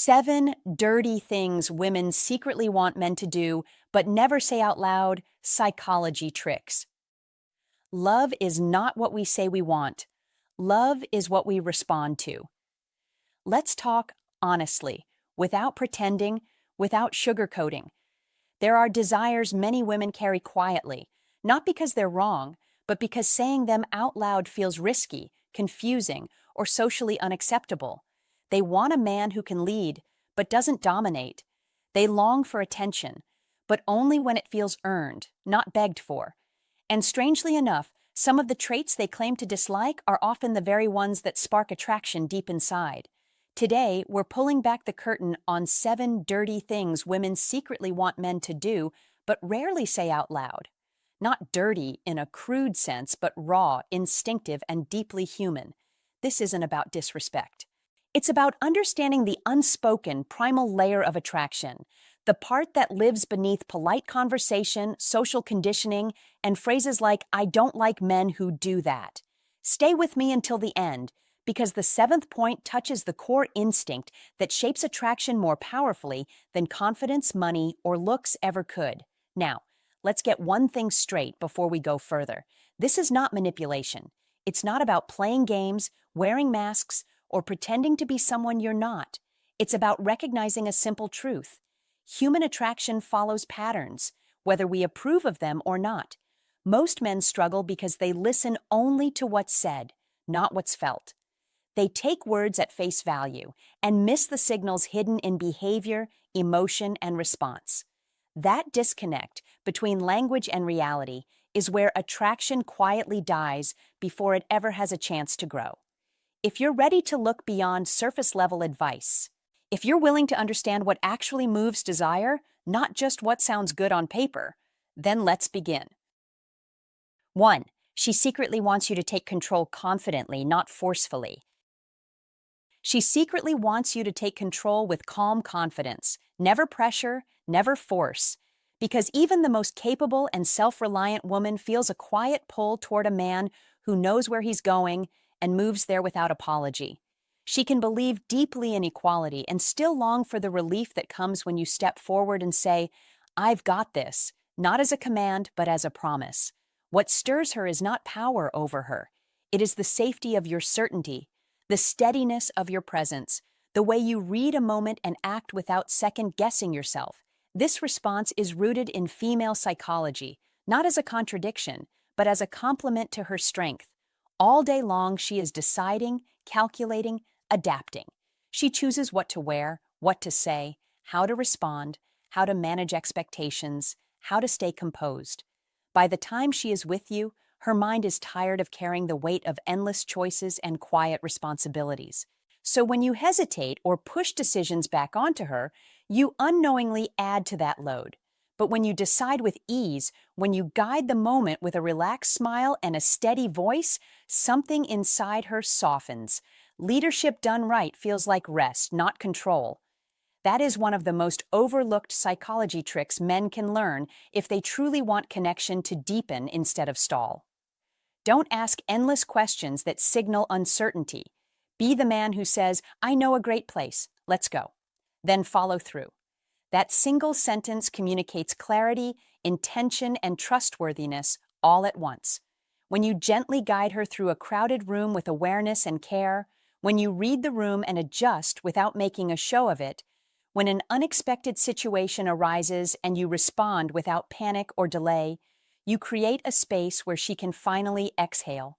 7 dirty things women secretly want men to do but never say out loud, psychology tricks. Love is not what we say we want. Love is what we respond to. Let's talk honestly, without pretending, without sugarcoating. There are desires many women carry quietly, not because they're wrong, but because saying them out loud feels risky, confusing, or socially unacceptable. They want a man who can lead, but doesn't dominate. They long for attention, but only when it feels earned, not begged for. And strangely enough, some of the traits they claim to dislike are often the very ones that spark attraction deep inside. Today, we're pulling back the curtain on 7 dirty things women secretly want men to do, but rarely say out loud. Not dirty in a crude sense, but raw, instinctive, and deeply human. This isn't about disrespect. It's about understanding the unspoken, primal layer of attraction, the part that lives beneath polite conversation, social conditioning, and phrases like, "I don't like men who do that." Stay with me until the end, because the 7th point touches the core instinct that shapes attraction more powerfully than confidence, money, or looks ever could. Now, let's get one thing straight before we go further. This is not manipulation. It's not about playing games, wearing masks, or pretending to be someone you're not. It's about recognizing a simple truth. Human attraction follows patterns, whether we approve of them or not. Most men struggle because they listen only to what's said, not what's felt. They take words at face value and miss the signals hidden in behavior, emotion, and response. That disconnect between language and reality is where attraction quietly dies before it ever has a chance to grow. If you're ready to look beyond surface-level advice, if you're willing to understand what actually moves desire, not just what sounds good on paper, then let's begin. 1. She secretly wants you to take control confidently, not forcefully. She secretly wants you to take control with calm confidence, never pressure, never force, because even the most capable and self-reliant woman feels a quiet pull toward a man who knows where he's going and moves there without apology. She can believe deeply in equality and still long for the relief that comes when you step forward and say, "I've got this," not as a command, but as a promise. What stirs her is not power over her. It is the safety of your certainty, the steadiness of your presence, the way you read a moment and act without second-guessing yourself. This response is rooted in female psychology, not as a contradiction, but as a complement to her strength. All day long, she is deciding, calculating, adapting. She chooses what to wear, what to say, how to respond, how to manage expectations, how to stay composed. By the time she is with you, her mind is tired of carrying the weight of endless choices and quiet responsibilities. So when you hesitate or push decisions back onto her, you unknowingly add to that load. But when you decide with ease, when you guide the moment with a relaxed smile and a steady voice, something inside her softens. Leadership done right feels like rest, not control. That is one of the most overlooked psychology tricks men can learn if they truly want connection to deepen instead of stall. Don't ask endless questions that signal uncertainty. Be the man who says, "I know a great place, let's go." Then follow through. That single sentence communicates clarity, intention, and trustworthiness all at once. When you gently guide her through a crowded room with awareness and care, when you read the room and adjust without making a show of it, when an unexpected situation arises and you respond without panic or delay, you create a space where she can finally exhale.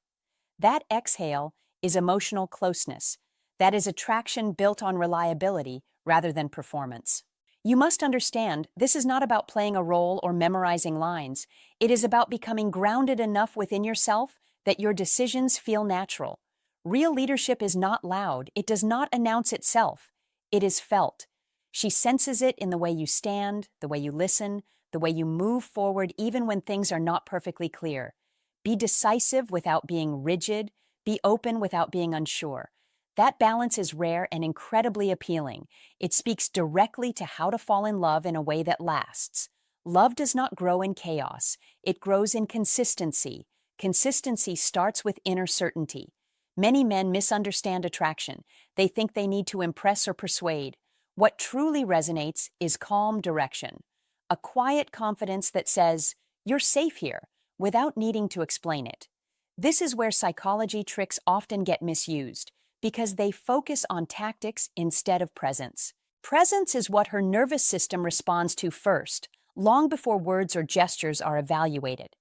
That exhale is emotional closeness. That is attraction built on reliability rather than performance. You must understand, this is not about playing a role or memorizing lines. It is about becoming grounded enough within yourself that your decisions feel natural. Real leadership is not loud. It does not announce itself. It is felt. She senses it in the way you stand, the way you listen, the way you move forward even when things are not perfectly clear. Be decisive without being rigid. Be open without being unsure. That balance is rare and incredibly appealing. It speaks directly to how to fall in love in a way that lasts. Love does not grow in chaos. It grows in consistency. Consistency starts with inner certainty. Many men misunderstand attraction. They think they need to impress or persuade. What truly resonates is calm direction, a quiet confidence that says, "You're safe here," without needing to explain it. This is where psychology tricks often get misused, because they focus on tactics instead of presence. Presence is what her nervous system responds to first, long before words or gestures are evaluated.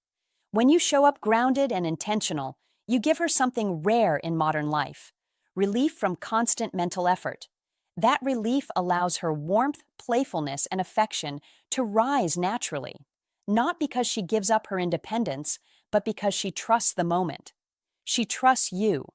When you show up grounded and intentional, you give her something rare in modern life: relief from constant mental effort. That relief allows her warmth, playfulness, and affection to rise naturally, not because she gives up her independence, but because she trusts the moment. She trusts you.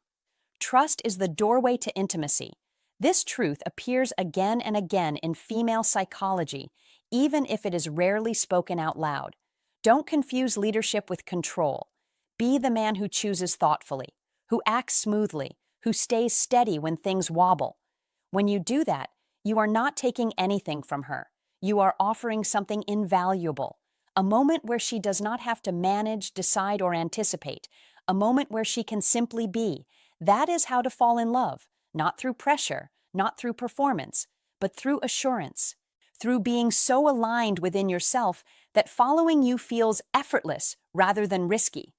Trust is the doorway to intimacy. This truth appears again and again in female psychology, even if it is rarely spoken out loud. Don't confuse leadership with control. Be the man who chooses thoughtfully, who acts smoothly, who stays steady when things wobble. When you do that, you are not taking anything from her. You are offering something invaluable, a moment where she does not have to manage, decide, or anticipate, a moment where she can simply be. That is how to fall in love, not through pressure, not through performance, but through assurance, through being so aligned within yourself that following you feels effortless rather than risky.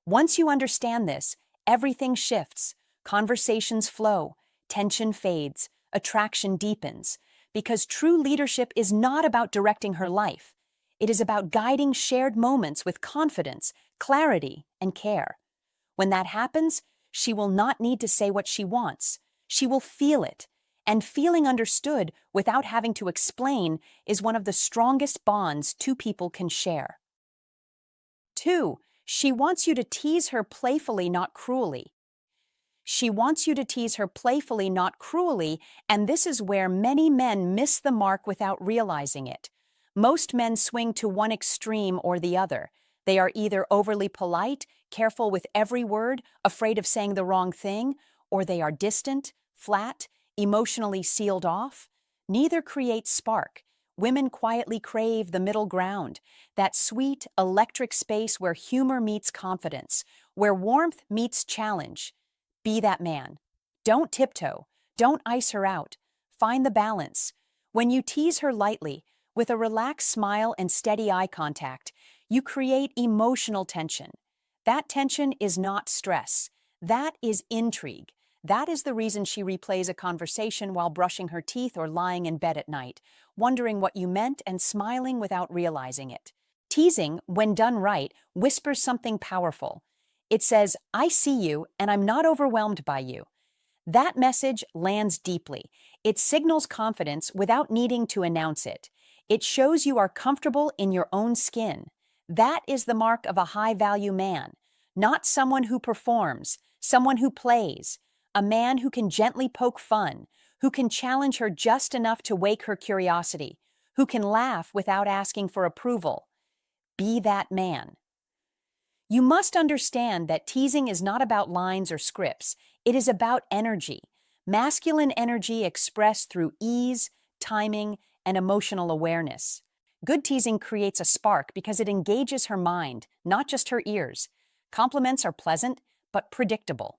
Once you understand this, everything shifts, conversations flow, tension fades, attraction deepens, because true leadership is not about directing her life. It is about guiding shared moments with confidence, clarity, and care. When that happens, she will not need to say what she wants. She will feel it. And feeling understood without having to explain is one of the strongest bonds two people can share. 2. She wants you to tease her playfully, not cruelly. She wants you to tease her playfully, not cruelly, and this is where many men miss the mark without realizing it. Most men swing to one extreme or the other. They are either overly polite, careful with every word, afraid of saying the wrong thing, or they are distant, flat, emotionally sealed off. Neither creates spark. Women quietly crave the middle ground, that sweet, electric space where humor meets confidence, where warmth meets challenge. Be that man. Don't tiptoe. Don't ice her out. Find the balance. When you tease her lightly, with a relaxed smile and steady eye contact, you create emotional tension. That tension is not stress. That is intrigue. That is the reason she replays a conversation while brushing her teeth or lying in bed at night, wondering what you meant and smiling without realizing it. Teasing, when done right, whispers something powerful. It says, "I see you, and I'm not overwhelmed by you." That message lands deeply. It signals confidence without needing to announce it. It shows you are comfortable in your own skin. That is the mark of a high-value man, not someone who performs, someone who plays, a man who can gently poke fun, who can challenge her just enough to wake her curiosity, who can laugh without asking for approval. Be that man. You must understand that teasing is not about lines or scripts. It is about energy. Masculine energy expressed through ease, timing, and emotional awareness. Good teasing creates a spark because it engages her mind, not just her ears. Compliments are pleasant, but predictable.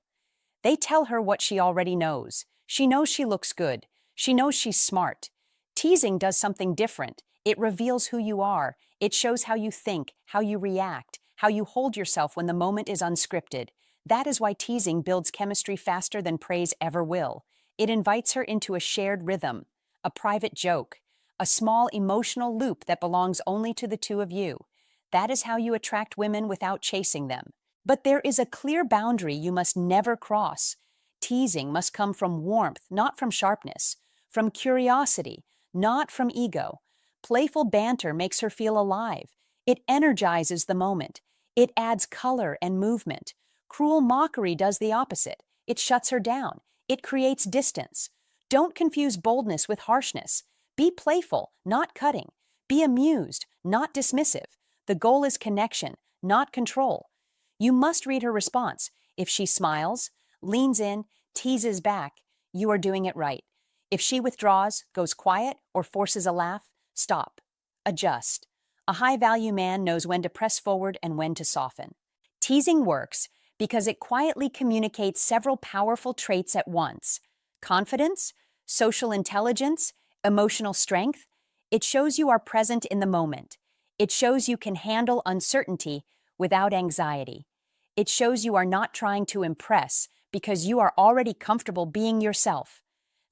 They tell her what she already knows. She knows she looks good. She knows she's smart. Teasing does something different. It reveals who you are. It shows how you think, how you react, how you hold yourself when the moment is unscripted. That is why teasing builds chemistry faster than praise ever will. It invites her into a shared rhythm, a private joke, a small emotional loop that belongs only to the two of you. That is how you attract women without chasing them. But there is a clear boundary you must never cross. Teasing must come from warmth, not from sharpness, from curiosity, not from ego. Playful banter makes her feel alive. It energizes the moment. It adds color and movement. Cruel mockery does the opposite. It shuts her down. It creates distance. Don't confuse boldness with harshness. Be playful, not cutting. Be amused, not dismissive. The goal is connection, not control. You must read her response. If she smiles, leans in, teases back, you are doing it right. If she withdraws, goes quiet, or forces a laugh, stop. Adjust. A high-value man knows when to press forward and when to soften. Teasing works because it quietly communicates several powerful traits at once: confidence, social intelligence, Emotional strength? It shows you are present in the moment. It shows you can handle uncertainty without anxiety. It shows you are not trying to impress because you are already comfortable being yourself.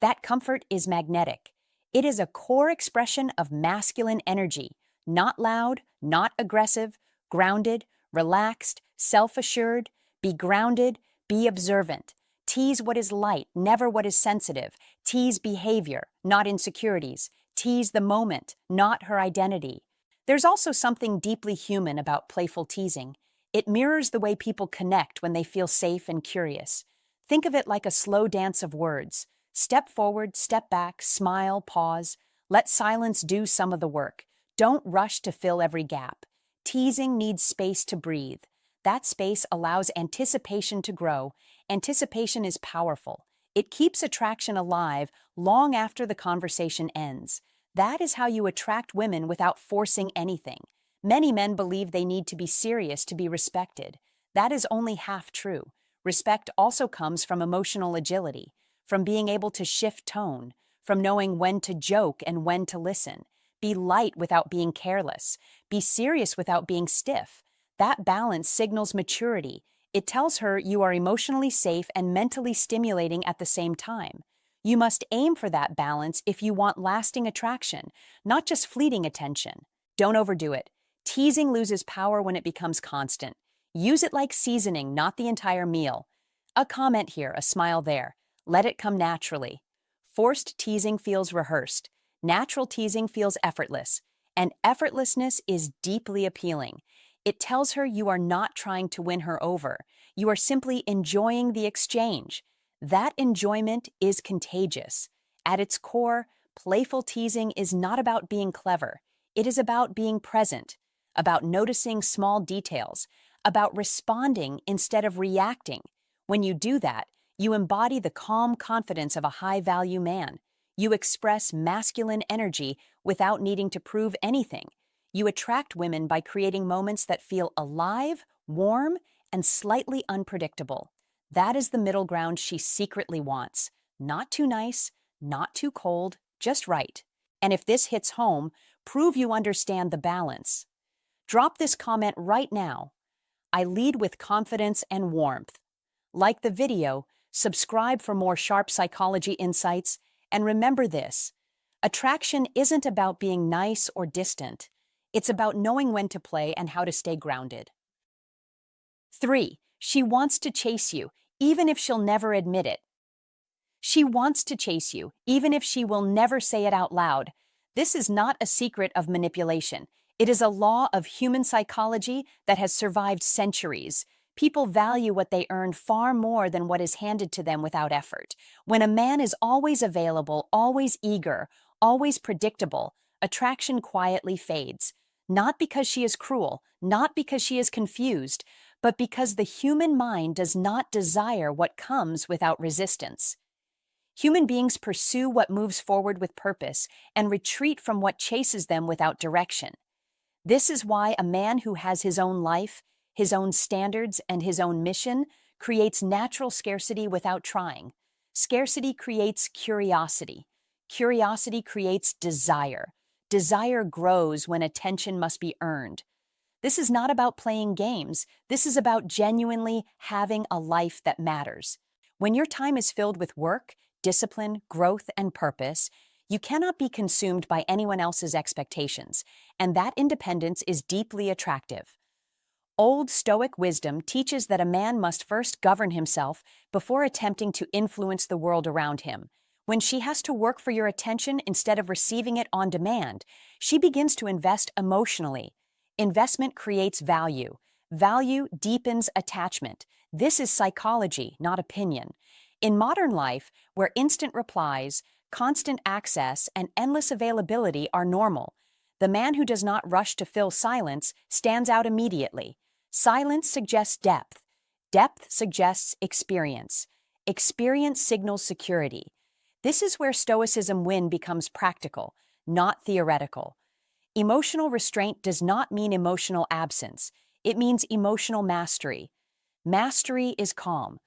That comfort is magnetic. It is a core expression of masculine energy, not loud, not aggressive, grounded, relaxed, self-assured. Be grounded, be observant. Tease what is light, never what is sensitive. Tease behavior, not insecurities. Tease the moment, not her identity. There's also something deeply human about playful teasing. It mirrors the way people connect when they feel safe and curious. Think of it like a slow dance of words. Step forward, step back, smile, pause. Let silence do some of the work. Don't rush to fill every gap. Teasing needs space to breathe. That space allows anticipation to grow. Anticipation is powerful. It keeps attraction alive long after the conversation ends. That is how you attract women without forcing anything. Many men believe they need to be serious to be respected. That is only half true. Respect also comes from emotional agility, from being able to shift tone, from knowing when to joke and when to listen. Be light without being careless. Be serious without being stiff. That balance signals maturity. It tells her you are emotionally safe and mentally stimulating at the same time. You must aim for that balance if you want lasting attraction, not just fleeting attention. Don't overdo it. Teasing loses power when it becomes constant. Use it like seasoning, not the entire meal. A comment here, a smile there. Let it come naturally. Forced teasing feels rehearsed. Natural teasing feels effortless. And effortlessness is deeply appealing. It tells her you are not trying to win her over. You are simply enjoying the exchange. That enjoyment is contagious. At its core, playful teasing is not about being clever. It is about being present, about noticing small details, about responding instead of reacting. When you do that, you embody the calm confidence of a high-value man. You express masculine energy without needing to prove anything. You attract women by creating moments that feel alive, warm, and slightly unpredictable. That is the middle ground she secretly wants. Not too nice, not too cold, just right. And if this hits home, prove you understand the balance. Drop this comment right now. I lead with confidence and warmth. Like the video, subscribe for more sharp psychology insights, and remember this: attraction isn't about being nice or distant. It's about knowing when to play and how to stay grounded. 3. She wants to chase you, even if she'll never admit it. She wants to chase you, even if she will never say it out loud. This is not a secret of manipulation. It is a law of human psychology that has survived centuries. People value what they earn far more than what is handed to them without effort. When a man is always available, always eager, always predictable, attraction quietly fades. Not because she is cruel, not because she is confused, but because the human mind does not desire what comes without resistance. Human beings pursue what moves forward with purpose and retreat from what chases them without direction. This is why a man who has his own life, his own standards, and his own mission creates natural scarcity without trying. Scarcity creates curiosity. Curiosity creates desire. Desire grows when attention must be earned. This is not about playing games. This is about genuinely having a life that matters. When your time is filled with work, discipline, growth, and purpose, you cannot be consumed by anyone else's expectations, and that independence is deeply attractive. Old Stoic wisdom teaches that a man must first govern himself before attempting to influence the world around him. When she has to work for your attention instead of receiving it on demand, she begins to invest emotionally. Investment creates value. Value deepens attachment. This is psychology, not opinion. In modern life, where instant replies, constant access, and endless availability are normal, the man who does not rush to fill silence stands out immediately. Silence suggests depth. Depth suggests experience. Experience signals security. This is where Stoicism win becomes practical, not theoretical. Emotional restraint does not mean emotional absence. It means emotional mastery. Mastery is calm.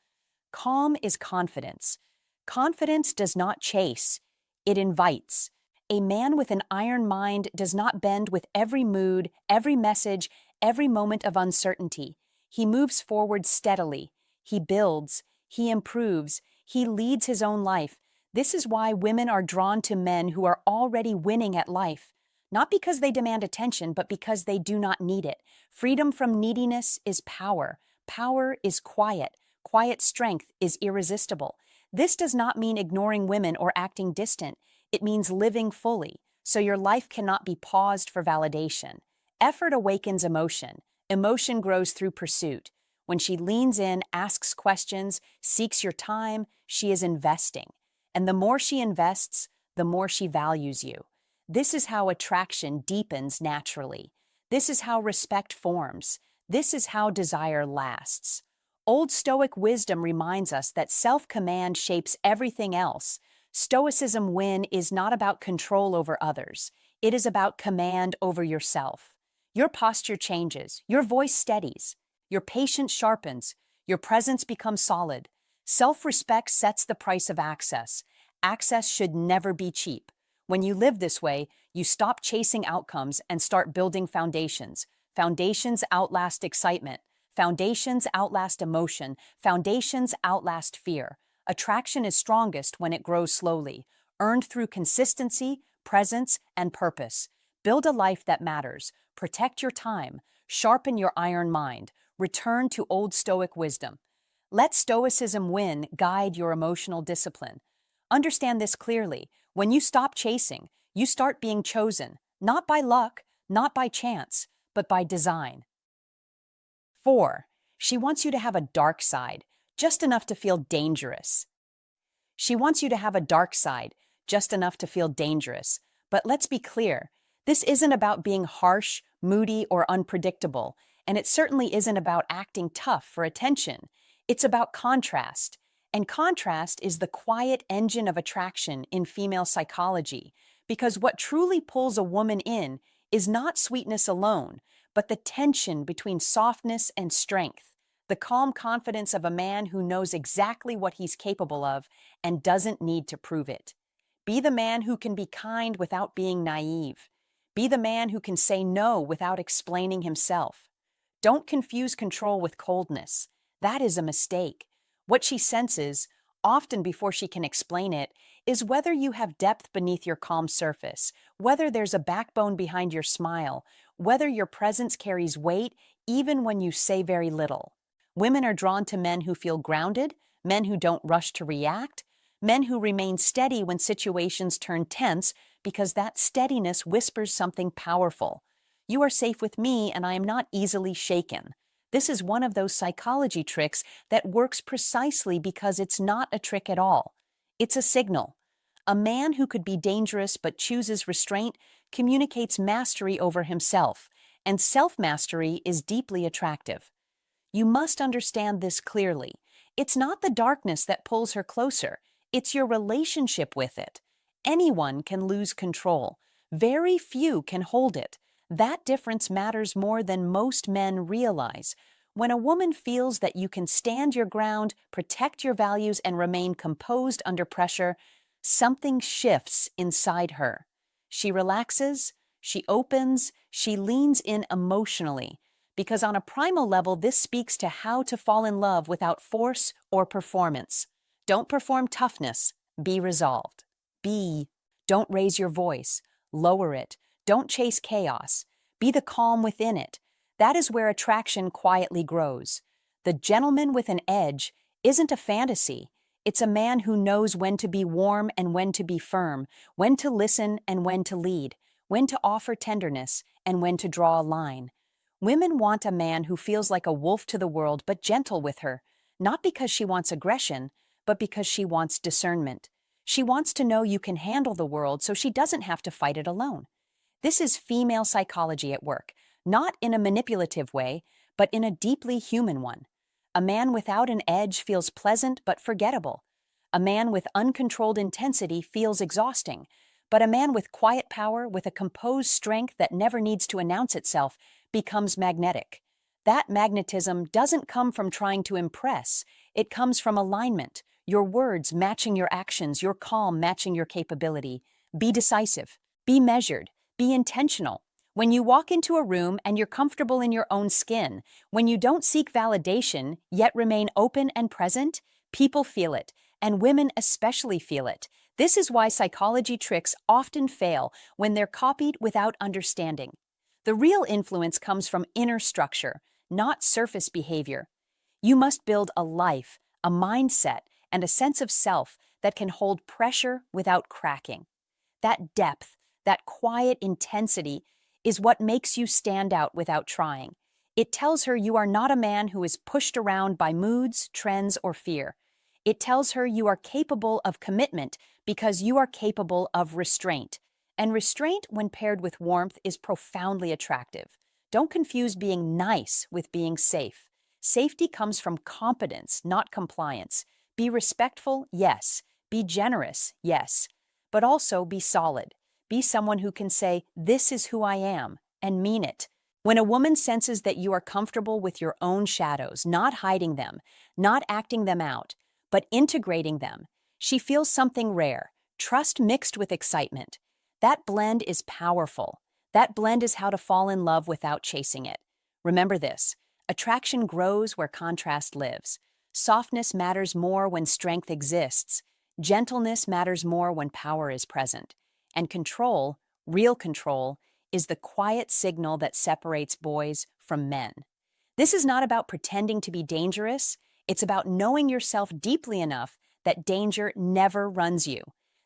Calm is confidence. Confidence does not chase. It invites. A man with an iron mind does not bend with every mood, every message, every moment of uncertainty. He moves forward steadily. He builds. He improves. He leads his own life. This is why women are drawn to men who are already winning at life. Not because they demand attention, but because they do not need it. Freedom from neediness is power. Power is quiet. Quiet strength is irresistible. This does not mean ignoring women or acting distant. It means living fully, so your life cannot be paused for validation. Effort awakens emotion. Emotion grows through pursuit. When she leans in, asks questions, seeks your time, she is investing. And the more she invests, the more she values you. This is how attraction deepens naturally. This is how respect forms. This is how desire lasts. Old Stoic wisdom reminds us that self-command shapes everything else. Stoicism win is not about control over others. It is about command over yourself. Your posture changes, your voice steadies, your patience sharpens, your presence becomes solid. Self-respect sets the price of access. Access should never be cheap. When you live this way, you stop chasing outcomes and start building foundations. Foundations outlast excitement. Foundations outlast emotion. Foundations outlast fear. Attraction is strongest when it grows slowly, earned through consistency, presence, and purpose. Build a life that matters. Protect your time. Sharpen your iron mind. Return to Old Stoic wisdom. Let Stoicism win guide your emotional discipline. Understand this clearly. When you stop chasing, you start being chosen, not by luck, not by chance, but by design. 4. She wants you to have a dark side, just enough to feel dangerous. She wants you to have a dark side, just enough to feel dangerous. But let's be clear, this isn't about being harsh, moody, or unpredictable, and it certainly isn't about acting tough for attention. It's about contrast. And contrast is the quiet engine of attraction in female psychology, because what truly pulls a woman in is not sweetness alone, but the tension between softness and strength, the calm confidence of a man who knows exactly what he's capable of and doesn't need to prove it. Be the man who can be kind without being naive. Be the man who can say no without explaining himself. Don't confuse control with coldness. That is a mistake. What she senses, often before she can explain it, is whether you have depth beneath your calm surface, whether there's a backbone behind your smile, whether your presence carries weight even when you say very little. Women are drawn to men who feel grounded, men who don't rush to react, men who remain steady when situations turn tense because that steadiness whispers something powerful. You are safe with me and I am not easily shaken. This is one of those psychology tricks that works precisely because it's not a trick at all. It's a signal. A man who could be dangerous but chooses restraint communicates mastery over himself, and self-mastery is deeply attractive. You must understand this clearly. It's not the darkness that pulls her closer, it's your relationship with it. Anyone can lose control. Very few can hold it. That difference matters more than most men realize. When a woman feels that you can stand your ground, protect your values, and remain composed under pressure, something shifts inside her. She relaxes, she opens, she leans in emotionally. Because on a primal level, this speaks to how to fall in love without force or performance. Don't perform toughness, be resolved. Be. Don't raise your voice, lower it. Don't chase chaos. Be the calm within it. That is where attraction quietly grows. The gentleman with an edge isn't a fantasy. It's a man who knows when to be warm and when to be firm, when to listen and when to lead, when to offer tenderness and when to draw a line. Women want a man who feels like a wolf to the world but gentle with her, not because she wants aggression, but because she wants discernment. She wants to know you can handle the world so she doesn't have to fight it alone. This is female psychology at work, not in a manipulative way, but in a deeply human one. A man without an edge feels pleasant but forgettable. A man with uncontrolled intensity feels exhausting. But a man with quiet power, with a composed strength that never needs to announce itself, becomes magnetic. That magnetism doesn't come from trying to impress. It comes from alignment, your words matching your actions, your calm matching your capability. Be decisive. Be measured. Be intentional. When you walk into a room and you're comfortable in your own skin, when you don't seek validation yet remain open and present, people feel it, and women especially feel it. This is why psychology tricks often fail when they're copied without understanding. The real influence comes from inner structure, not surface behavior. You must build a life, a mindset, and a sense of self that can hold pressure without cracking. That depth, that quiet intensity, is what makes you stand out without trying. It tells her you are not a man who is pushed around by moods, trends, or fear. It tells her you are capable of commitment because you are capable of restraint. And restraint, when paired with warmth, is profoundly attractive. Don't confuse being nice with being safe. Safety comes from competence, not compliance. Be respectful, yes. Be generous, yes. But also be solid. Be someone who can say, "This is who I am," and mean it. When a woman senses that you are comfortable with your own shadows, not hiding them, not acting them out, but integrating them, she feels something rare, trust mixed with excitement. That blend is powerful. That blend is how to fall in love without chasing it. Remember this: attraction grows where contrast lives. Softness matters more when strength exists. Gentleness matters more when power is present. And control, real control, is the quiet signal that separates boys from men. This is not about pretending to be dangerous. It's about knowing yourself deeply enough that danger never runs you.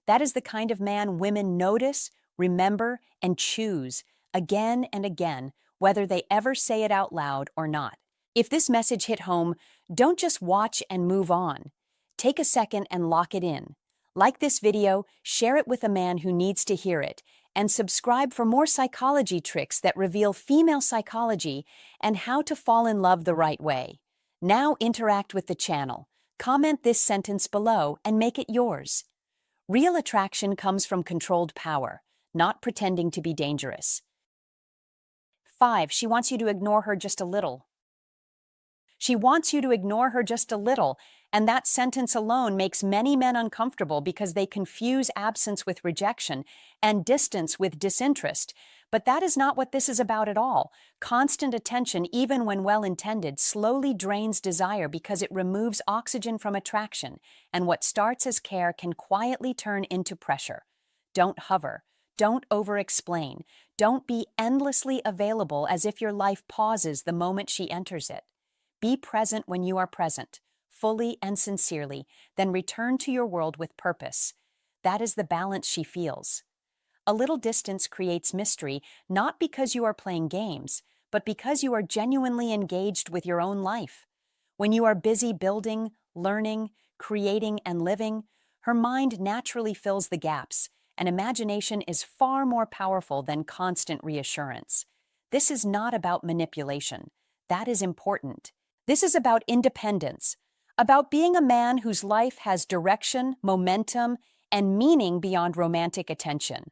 That is the kind of man women notice, remember, and choose again and again, whether they ever say it out loud or not. If this message hit home, don't just watch and move on. Take a second and lock it in. Like this video, share it with a man who needs to hear it, and subscribe for more psychology tricks that reveal female psychology and how to fall in love the right way. Now interact with the channel. Comment this sentence below and make it yours. Real attraction comes from controlled power, not pretending to be dangerous. 5. She wants you to ignore her just a little. She wants you to ignore her just a little, and that sentence alone makes many men uncomfortable because they confuse absence with rejection and distance with disinterest. But that is not what this is about at all. Constant attention, even when well-intended, slowly drains desire because it removes oxygen from attraction, and what starts as care can quietly turn into pressure. Don't hover. Don't over-explain. Don't be endlessly available as if your life pauses the moment she enters it. Be present when you are present, fully and sincerely, then return to your world with purpose. That is the balance she feels. A little distance creates mystery, not because you are playing games, but because you are genuinely engaged with your own life. When you are busy building, learning, creating, and living, her mind naturally fills the gaps, and imagination is far more powerful than constant reassurance. This is not about manipulation. That is important. This is about independence, about being a man whose life has direction, momentum, and meaning beyond romantic attention.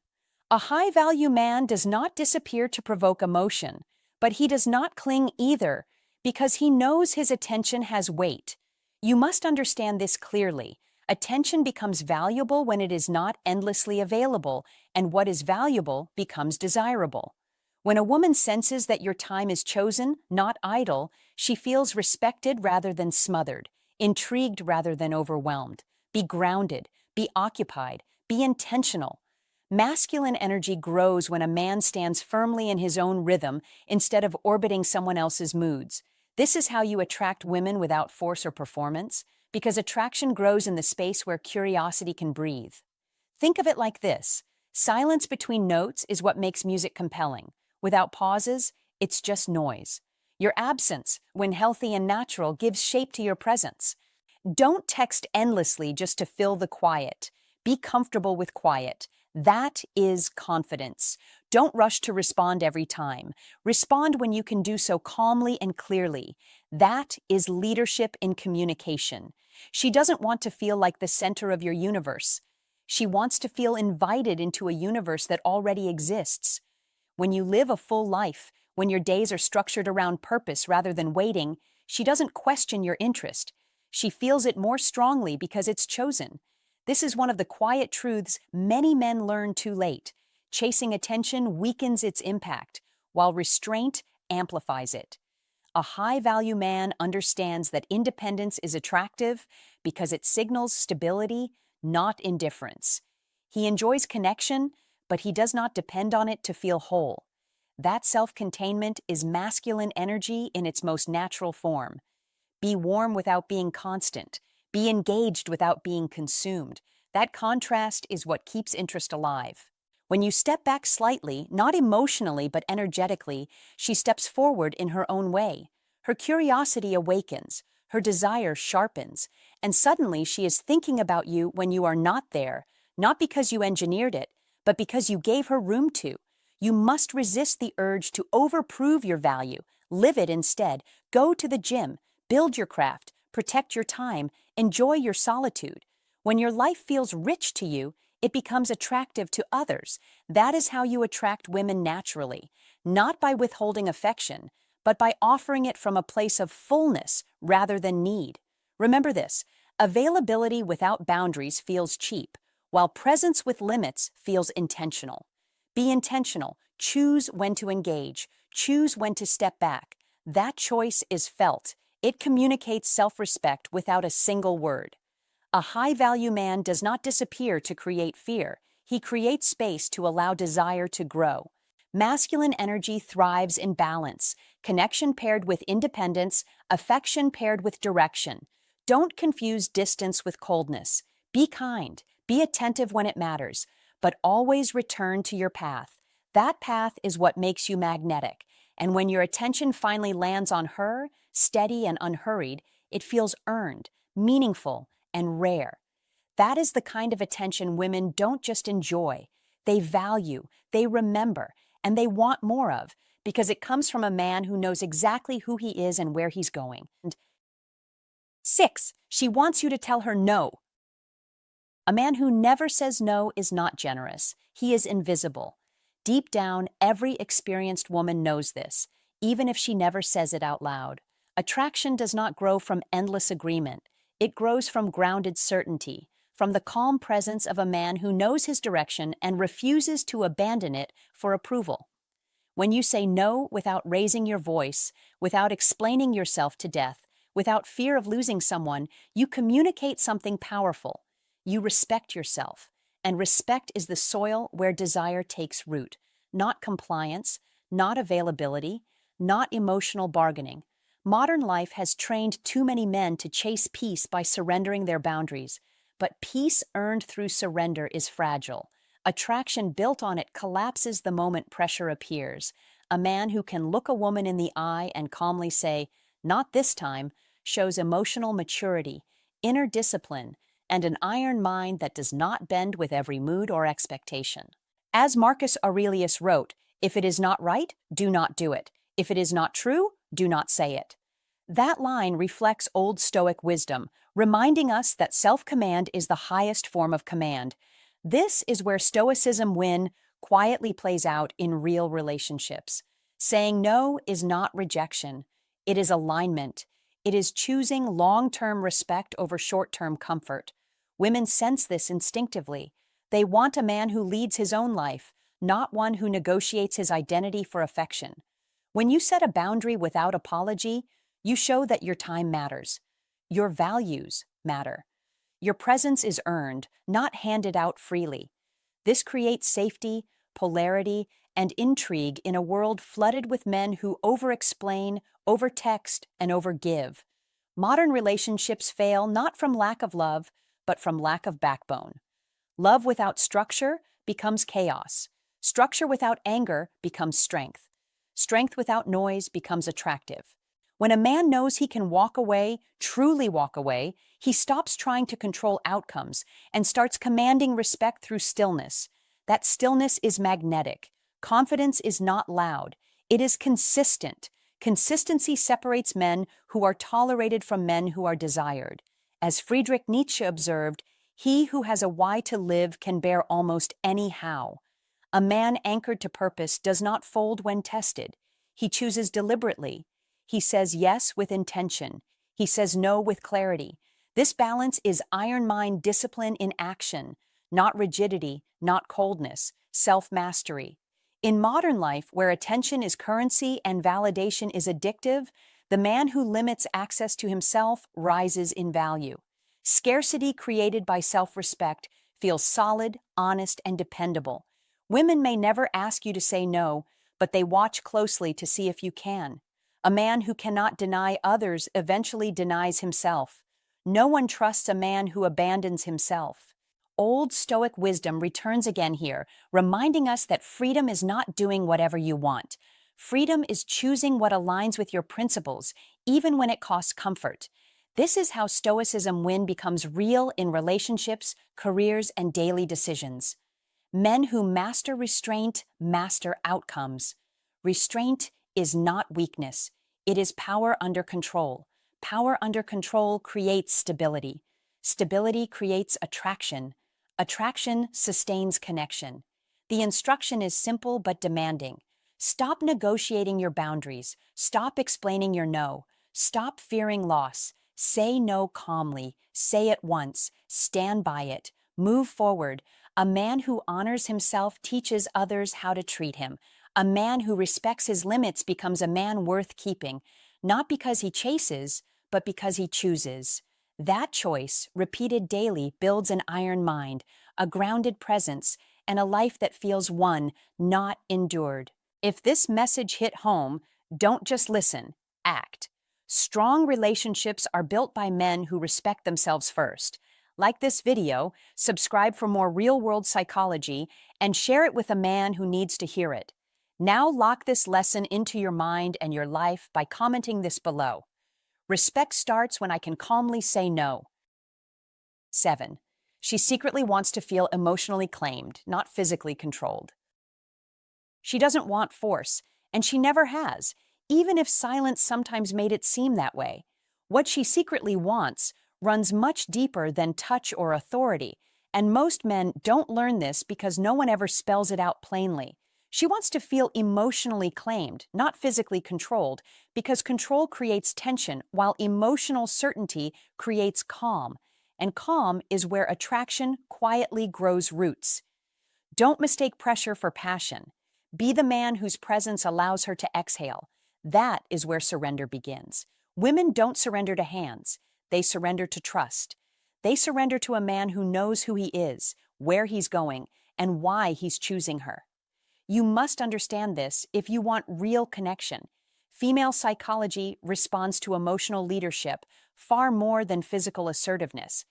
A high-value man does not disappear to provoke emotion, but he does not cling either because he knows his attention has weight. You must understand this clearly. Attention becomes valuable when it is not endlessly available, and what is valuable becomes desirable. When a woman senses that your time is chosen, not idle, she feels respected rather than smothered, intrigued rather than overwhelmed. Be grounded, be occupied, be intentional. Masculine energy grows when a man stands firmly in his own rhythm instead of orbiting someone else's moods. This is how you attract women without force or performance, because attraction grows in the space where curiosity can breathe. Think of it like this: silence between notes is what makes music compelling. Without pauses, it's just noise. Your absence, when healthy and natural, gives shape to your presence. Don't text endlessly just to fill the quiet. Be comfortable with quiet. That is confidence. Don't rush to respond every time. Respond when you can do so calmly and clearly. That is leadership in communication. She doesn't want to feel like the center of your universe. She wants to feel invited into a universe that already exists. When you live a full life, when your days are structured around purpose rather than waiting, she doesn't question your interest. She feels it more strongly because it's chosen. This is one of the quiet truths many men learn too late. Chasing attention weakens its impact, while restraint amplifies it. A high-value man understands that independence is attractive because it signals stability, not indifference. He enjoys connection, but he does not depend on it to feel whole. That self-containment is masculine energy in its most natural form. Be warm without being constant. Be engaged without being consumed. That contrast is what keeps interest alive. When you step back slightly, not emotionally but energetically, she steps forward in her own way. Her curiosity awakens, her desire sharpens, and suddenly she is thinking about you when you are not there, not because you engineered it, but because you gave her room to. You must resist the urge to overprove your value. Live it instead. Go to the gym, build your craft, protect your time, enjoy your solitude. When your life feels rich to you, it becomes attractive to others. That is how you attract women naturally, not by withholding affection, but by offering it from a place of fullness rather than need. Remember this, availability without boundaries feels cheap, while presence with limits feels intentional. Be intentional. Choose when to engage. Choose when to step back. That choice is felt. It communicates self-respect without a single word. A high-value man does not disappear to create fear. He creates space to allow desire to grow. Masculine energy thrives in balance, connection paired with independence, affection paired with direction. Don't confuse distance with coldness. Be kind. Be attentive when it matters, but always return to your path. That path is what makes you magnetic, and when your attention finally lands on her, steady and unhurried, it feels earned, meaningful, and rare. That is the kind of attention women don't just enjoy. They value, they remember, and they want more of, because it comes from a man who knows exactly who he is and where he's going. And 6. She wants you to tell her no. A man who never says no is not generous. He is invisible. Deep down, every experienced woman knows this, even if she never says it out loud. Attraction does not grow from endless agreement. It grows from grounded certainty, from the calm presence of a man who knows his direction and refuses to abandon it for approval. When you say no without raising your voice, without explaining yourself to death, without fear of losing someone, you communicate something powerful. You respect yourself, and respect is the soil where desire takes root, not compliance, not availability, not emotional bargaining. Modern life has trained too many men to chase peace by surrendering their boundaries, but peace earned through surrender is fragile. Attraction built on it collapses the moment pressure appears. A man who can look a woman in the eye and calmly say, "Not this time," shows emotional maturity, inner discipline, and an iron mind that does not bend with every mood or expectation. As Marcus Aurelius wrote, "If it is not right, do not do it. If it is not true, do not say it." That line reflects Old Stoic wisdom, reminding us that self-command is the highest form of command. This is where Stoicism quietly plays out in real relationships. Saying no is not rejection. It is alignment. It is choosing long-term respect over short-term comfort. Women sense this instinctively. They want a man who leads his own life, not one who negotiates his identity for affection. When you set a boundary without apology, you show that your time matters. Your values matter. Your presence is earned, not handed out freely. This creates safety, polarity, and intrigue in a world flooded with men who over-explain, over-text, and over-give. Modern relationships fail not from lack of love, but from lack of backbone. Love without structure becomes chaos. Structure without anger becomes strength. Strength without noise becomes attractive. When a man knows he can walk away, truly walk away, he stops trying to control outcomes and starts commanding respect through stillness. That stillness is magnetic. Confidence is not loud. It is consistent. Consistency separates men who are tolerated from men who are desired. As Friedrich Nietzsche observed, he who has a why to live can bear almost any how. A man anchored to purpose does not fold when tested. He chooses deliberately. He says yes with intention. He says no with clarity. This balance is iron mind discipline in action, not rigidity, not coldness, self-mastery. In modern life, where attention is currency and validation is addictive, the man who limits access to himself rises in value. Scarcity created by self-respect feels solid, honest, and dependable. Women may never ask you to say no, but they watch closely to see if you can. A man who cannot deny others eventually denies himself. No one trusts a man who abandons himself. Old Stoic wisdom returns again here, reminding us that freedom is not doing whatever you want. Freedom is choosing what aligns with your principles, even when it costs comfort. This is how Stoicism win becomes real in relationships, careers, and daily decisions. Men who master restraint master outcomes. Restraint is not weakness. It is power under control. Power under control creates stability. Stability creates attraction. Attraction sustains connection. The instruction is simple but demanding. Stop negotiating your boundaries. Stop explaining your no. Stop fearing loss. Say no calmly. Say it once. Stand by it. Move forward. A man who honors himself teaches others how to treat him. A man who respects his limits becomes a man worth keeping, not because he chases, but because he chooses. That choice, repeated daily, builds an iron mind, a grounded presence, and a life that feels won, not endured. If this message hit home, don't just listen, act. Strong relationships are built by men who respect themselves first. Like this video, subscribe for more real-world psychology, and share it with a man who needs to hear it. Now lock this lesson into your mind and your life by commenting this below. Respect starts when I can calmly say no. 7. She secretly wants to feel emotionally claimed, not physically controlled. She doesn't want force, and she never has, even if silence sometimes made it seem that way. What she secretly wants runs much deeper than touch or authority, and most men don't learn this because no one ever spells it out plainly. She wants to feel emotionally claimed, not physically controlled, because control creates tension, while emotional certainty creates calm, and calm is where attraction quietly grows roots. Don't mistake pressure for passion. Be the man whose presence allows her to exhale. That is where surrender begins. Women don't surrender to hands. They surrender to trust. They surrender to a man who knows who he is, where he's going, and why he's choosing her. You must understand this if you want real connection. Female psychology responds to emotional leadership far more than physical assertiveness.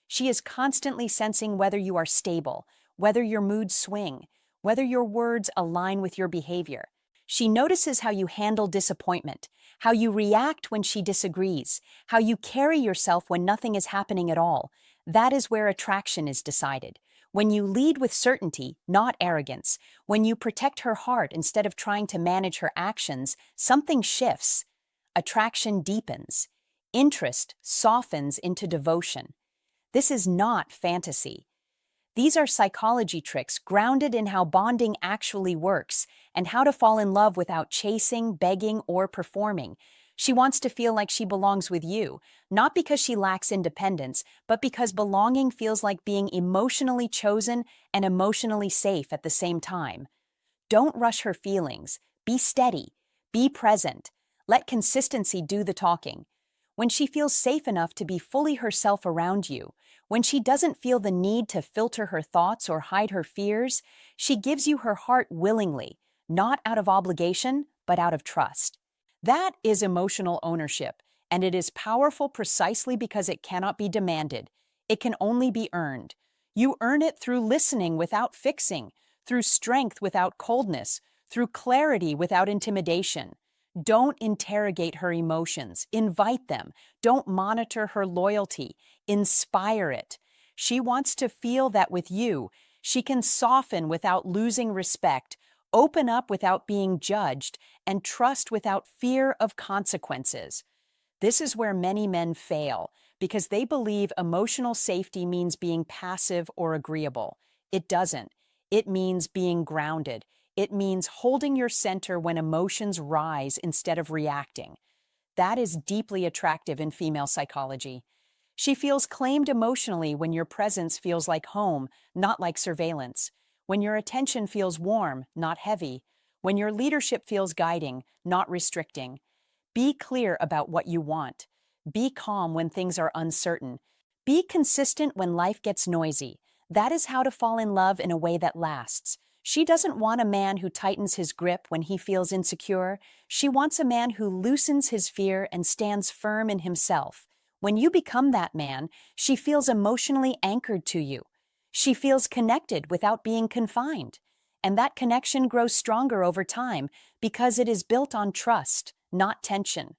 She is constantly sensing whether you are stable, whether your moods swing, whether your words align with your behavior. She notices how you handle disappointment, how you react when she disagrees, how you carry yourself when nothing is happening at all. That is where attraction is decided. When you lead with certainty, not arrogance, when you protect her heart instead of trying to manage her actions, something shifts. Attraction deepens. Interest softens into devotion. This is not fantasy. These are psychology tricks grounded in how bonding actually works and how to fall in love without chasing, begging, or performing. She wants to feel like she belongs with you, not because she lacks independence, but because belonging feels like being emotionally chosen and emotionally safe at the same time. Don't rush her feelings. Be steady. Be present. Let consistency do the talking. When she feels safe enough to be fully herself around you, when she doesn't feel the need to filter her thoughts or hide her fears, she gives you her heart willingly, not out of obligation, but out of trust. That is emotional ownership, and it is powerful precisely because it cannot be demanded. It can only be earned. You earn it through listening without fixing, through strength without coldness, through clarity without intimidation. Don't interrogate her emotions. Invite them. Don't monitor her loyalty. Inspire it. She wants to feel that with you, she can soften without losing respect, open up without being judged, and trust without fear of consequences. This is where many men fail, because they believe emotional safety means being passive or agreeable. It doesn't. It means being grounded. It means holding your center when emotions rise instead of reacting. That is deeply attractive in female psychology. She feels claimed emotionally when your presence feels like home, not like surveillance. When your attention feels warm, not heavy. When your leadership feels guiding, not restricting. Be clear about what you want. Be calm when things are uncertain. Be consistent when life gets noisy. That is how to fall in love in a way that lasts. She doesn't want a man who tightens his grip when he feels insecure. She wants a man who loosens his fear and stands firm in himself. When you become that man, she feels emotionally anchored to you. She feels connected without being confined. And that connection grows stronger over time because it is built on trust, not tension.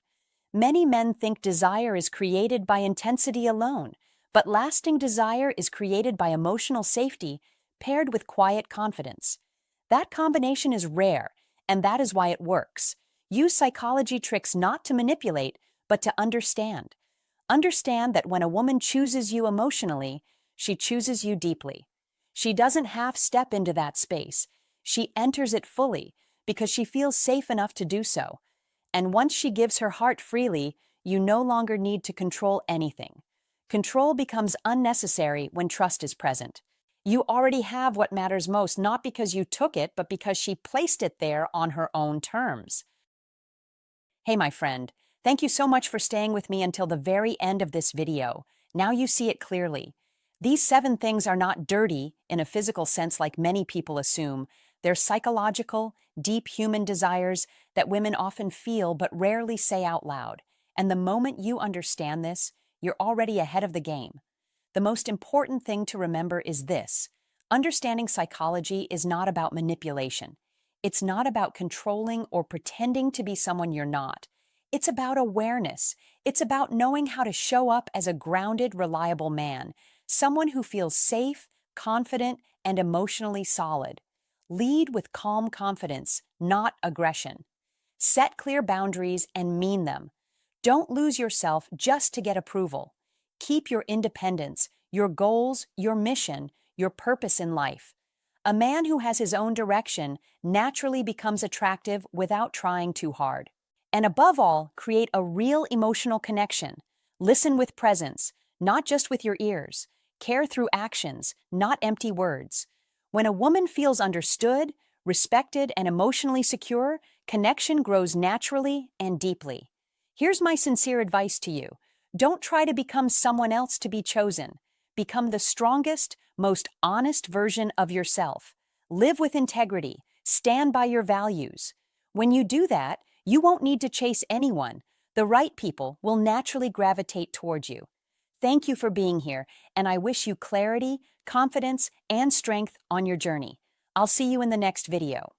Many men think desire is created by intensity alone, but lasting desire is created by emotional safety paired with quiet confidence. That combination is rare, and that is why it works. Use psychology tricks not to manipulate, but to understand. Understand that when a woman chooses you emotionally, she chooses you deeply. She doesn't half step into that space. She enters it fully because she feels safe enough to do so. And once she gives her heart freely, you no longer need to control anything. Control becomes unnecessary when trust is present. You already have what matters most, not because you took it, but because she placed it there on her own terms. Hey, my friend, thank you so much for staying with me until the very end of this video. Now you see it clearly. These 7 things are not dirty in a physical sense like many people assume. They're psychological, deep human desires that women often feel but rarely say out loud. And the moment you understand this, you're already ahead of the game. The most important thing to remember is this: understanding psychology is not about manipulation. It's not about controlling or pretending to be someone you're not. It's about awareness. It's about knowing how to show up as a grounded, reliable man, someone who feels safe, confident, and emotionally solid. Lead with calm confidence, not aggression. Set clear boundaries and mean them. Don't lose yourself just to get approval. Keep your independence, your goals, your mission, your purpose in life. A man who has his own direction naturally becomes attractive without trying too hard. And above all, create a real emotional connection. Listen with presence, not just with your ears. Care through actions, not empty words. When a woman feels understood, respected, and emotionally secure, connection grows naturally and deeply. Here's my sincere advice to you. Don't try to become someone else to be chosen. Become the strongest, most honest version of yourself. Live with integrity. Stand by your values. When you do that, you won't need to chase anyone. The right people will naturally gravitate towards you. Thank you for being here, and I wish you clarity, confidence, and strength on your journey. I'll see you in the next video.